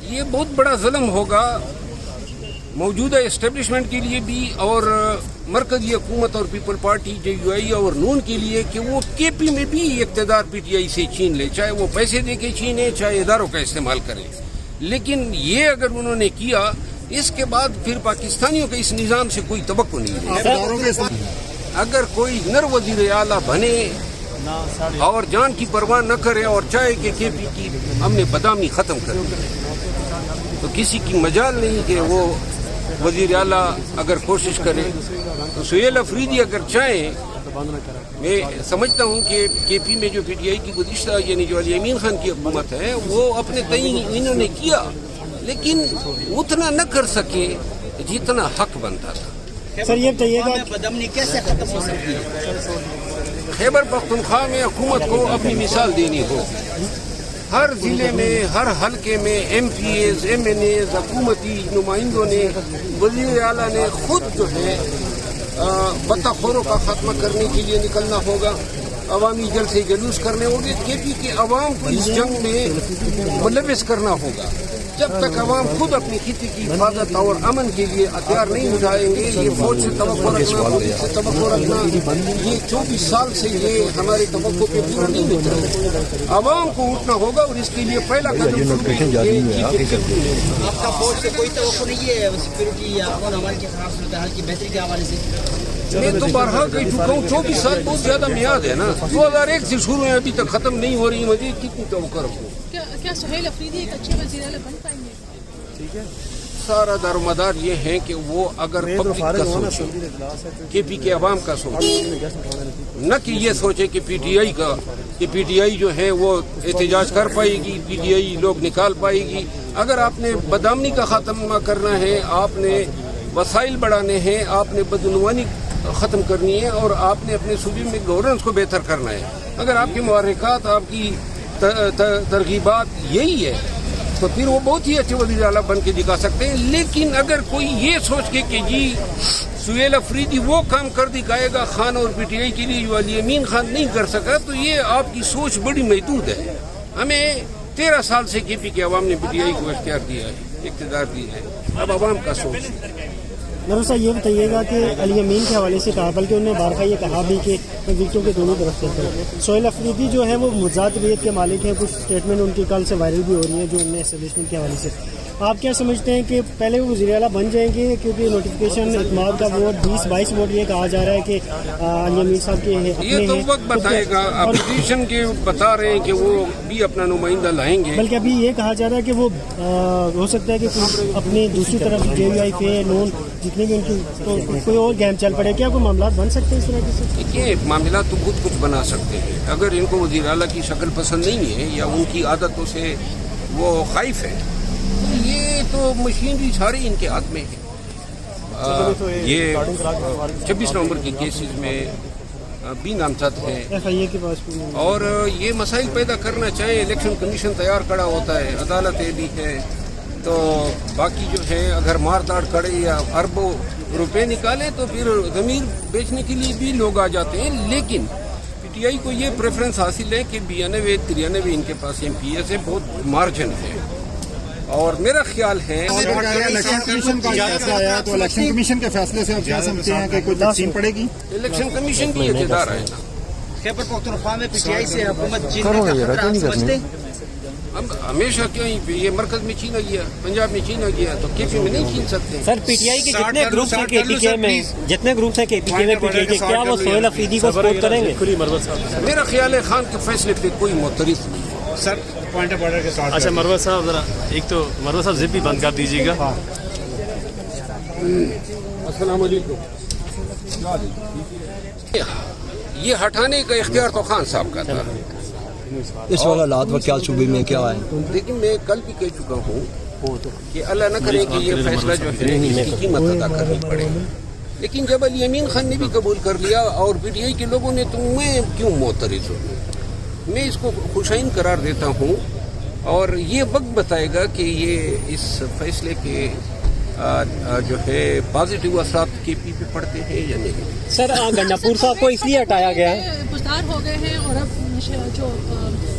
یہ بہت بڑا ظلم ہوگا موجودہ اسٹیبلشمنٹ کے لیے بھی اور مرکزی حکومت اور پیپل پارٹی JUI اور نون کے لیے کہ وہ KP میں بھی اقتدار PTI سے چھین لے، چاہے وہ پیسے دے کے چھینے چاہے اداروں کا استعمال کرے. لیکن یہ اگر انہوں نے کیا اس کے بعد پھر پاکستانیوں کے اس نظام سے کوئی توقع نہیں ہے. اگر کوئی نر وزیر اعلیٰ بنے اور جان کی پرواہ نہ کرے اور چاہے کہ KP کی ہم نے بدامی ختم کر دی تو کسی کی مجال نہیں کہ وہ وزیر اعلیٰ اگر کوشش کرے. تو سہیل افریدی اگر چاہیں، میں سمجھتا ہوں کہ KP میں جو PTI کی گزشتہ یعنی جو علی امین خان کی حکومت ہے وہ اپنے تئیں انہوں نے کیا لیکن اتنا نہ کر سکے جتنا حق بنتا تھا. سر یہ بتائیے گا بدامنی کیسے ختم ہو سکتی ہے؟ خیبر پختونخوا میں حکومت کو اپنی مثال دینی ہوگی. ہر ضلع میں ہر حلقے میں MPs MNAs حکومتی نمائندوں نے وزیر اعلیٰ نے خود جو ہے بطخوروں کا خاتمہ کرنے کے لیے نکلنا ہوگا. عوامی جلسے جلوس کرنے ہوں گے. KP کے عوام کو اس جنگ میں ملوث کرنا ہوگا. جب تک عوام خود اپنی خطے کی حفاظت اور امن کے لیے ہتھیار نہیں اٹھائیں گے، یہ فوج سے توقع رکھنا، پولیس سے توقع رکھنا، یہ 24 سال سے یہ ہمارے توقع پہ پورا نہیں مل رہا. عوام کو اٹھنا ہوگا اور اس کے لیے پہلا قدم آپ کا فوج سے کوئی توقع نہیں ہے سیکورٹی یا امن امان کی خراب صورتحال کی بہتری کے حوالے سے؟ میں تو بارہا کہہ چکا ہوں 24 سال بہت زیادہ میعاد ہے نا. 2001 سے شروع ہے ابھی تک ختم نہیں ہو رہی. مزید کتنی توقع رکھوں؟ کیا سہیل افریدی ایک اچھے وزیر اعلیٰ بن پائیں گے؟ ٹھیک ہے. سارا دار و مدار یہ ہے کہ وہ اگر پبلک کا سوچے، KP کے عوام کا سوچے، نہ کہ یہ سوچے کہ PTI کا کہ PTI جو ہے وہ احتجاج کر پائے گی، PTI لوگ نکال پائے گی. اگر آپ نے بدامنی کا خاتمہ کرنا ہے، آپ نے وسائل بڑھانے ہیں، آپ نے بدعنوانی ختم کرنی ہے اور آپ نے اپنے صوبے میں گورننس کو بہتر کرنا ہے، اگر آپ کے محرکات آپ کی ترغیبات یہی ہے تو پھر وہ بہت ہی اچھے وزیر اعلیٰ بن کے دکھا سکتے ہیں. لیکن اگر کوئی یہ سوچ کے کہ جی سہیل افریدی وہ کام کر دکھائے گا خان اور PTI کے لیے جو علی امین خان نہیں کر سکا، تو یہ آپ کی سوچ بڑی محدود ہے. ہمیں 13 سال سے KP کے عوام نے PTI کو اختیار دیا ہے، اقتدار دیا ہے. اب عوام کا سوچ. نور صاحب یہ بتائیے گا کہ علی امین کے حوالے سے کہا، بلکہ انہوں نے بارہا یہ کہا بھی کہ وکٹوں کے دونوں طرف سے سہیل افریدی جو ہے وہ مزاد طبیعت کے مالک ہیں. کچھ اسٹیٹمنٹ ان کی کل سے وائرل بھی ہو رہی ہیں جو ان نے اسٹیبلشمنٹ کے حوالے سے. آپ کیا سمجھتے ہیں کہ پہلے وہ وزیر اعلیٰ بن جائیں گے؟ کیونکہ نوٹیفکیشن اعتماد کا ووٹ 20-22 ووٹ یہ کہا جا رہا ہے کہ علی امین صاحب کے یہ تو وقت بتائے گا. اپوزیشن کے بتا رہے ہیں کہ وہ بھی اپنا نمائندہ لائیں گے، بلکہ ابھی یہ کہا جا رہا ہے کہ وہ ہو سکتا ہے کہ اپنی دوسری طرف JUI فے نون جتنے بھی ان کی تو کوئی اور گیم چل پڑے. کیا کوئی معاملات بن سکتے ہیں اس طرح سے؟ دیکھیے معاملات تو خود کچھ بنا سکتے ہیں. اگر ان کو وزیر اعلیٰ کی شکل پسند نہیں ہے یا ان کی عادتوں سے وہ خائف ہے، یہ تو مشینری ساری ان کے ہاتھ میں ہے. یہ 26 نومبر کی کیسز میں بھی نامزد ہیں FIA کے پاس اور یہ مسائل پیدا کرنا چاہے. الیکشن کمیشن تیار کھڑا ہوتا ہے، عدالت بھی ہے، تو باقی جو ہے اگر مار داڑ کرے یا اربوں روپے نکالے تو پھر ضمیر بیچنے کے لیے بھی لوگ آ جاتے ہیں. لیکن PTI کو یہ پریفرنس حاصل ہے کہ 92-93 ان کے پاس MPs ہے، بہت مارجن ہے. اور میرا خیال ہے الیکشن کمیشن کا فیصلہ آیا تو الیکشن کمیشن کے فیصلے سے آپ کیا سمجھتے ہیں کہ کوئی تقسیم پڑے گی؟ الیکشن کمیشن کی اقتدار ہے نا. خیبر پختونخوا میں PTI سے حکومت چھیننے کا خطرہ آپ سمجھتے ہیں؟ ہم ہمیشہ کیوں یہ مرکز میں چھینا گیا، پنجاب میں چھینا گیا تو KP میں نہیں چھین سکتے. سر PTI کے جتنے گروپس ہیں KPK میں، جتنے گروپس ہیں KPK میں PTI کے، کیا وہ سہیل افریدی کو سپورٹ کریں گے؟ میرا خیال ہے خان کے فیصلے پہ کوئی معترض نہیں ہے. سر پوائنٹ آف آرڈر کے ساتھ اچھا مروت صاحب ذرا ایک تو مروت صاحب زپ بھی بند کر دیجیے گا. السلام علیکم. یہ ہٹانے کا اختیار تو خان صاحب کا تھا. اس وقت حالات میں کیا صوبے میں کیا ہے؟ لیکن میں کل بھی کہہ چکا ہوں کہ اللہ نہ کرے کہ یہ فیصلہ جو ہے اس کی قیمت ادا کرنی پڑے. لیکن جب علی امین خان نے بھی قبول کر لیا اور PTI کے لوگوں نے، تو میں کیوں معترض ہوں؟ میں اس کو خوشائن قرار دیتا ہوں اور یہ وقت بتائے گا کہ یہ اس فیصلے کے جو ہے پازیٹیو اثرات KP پہ پڑتے ہیں یا نہیں. سر گنڈا پور صاحب کو اس لیے ہٹایا گیا ہے، بزدار ہو گئے ہیں اور اب جو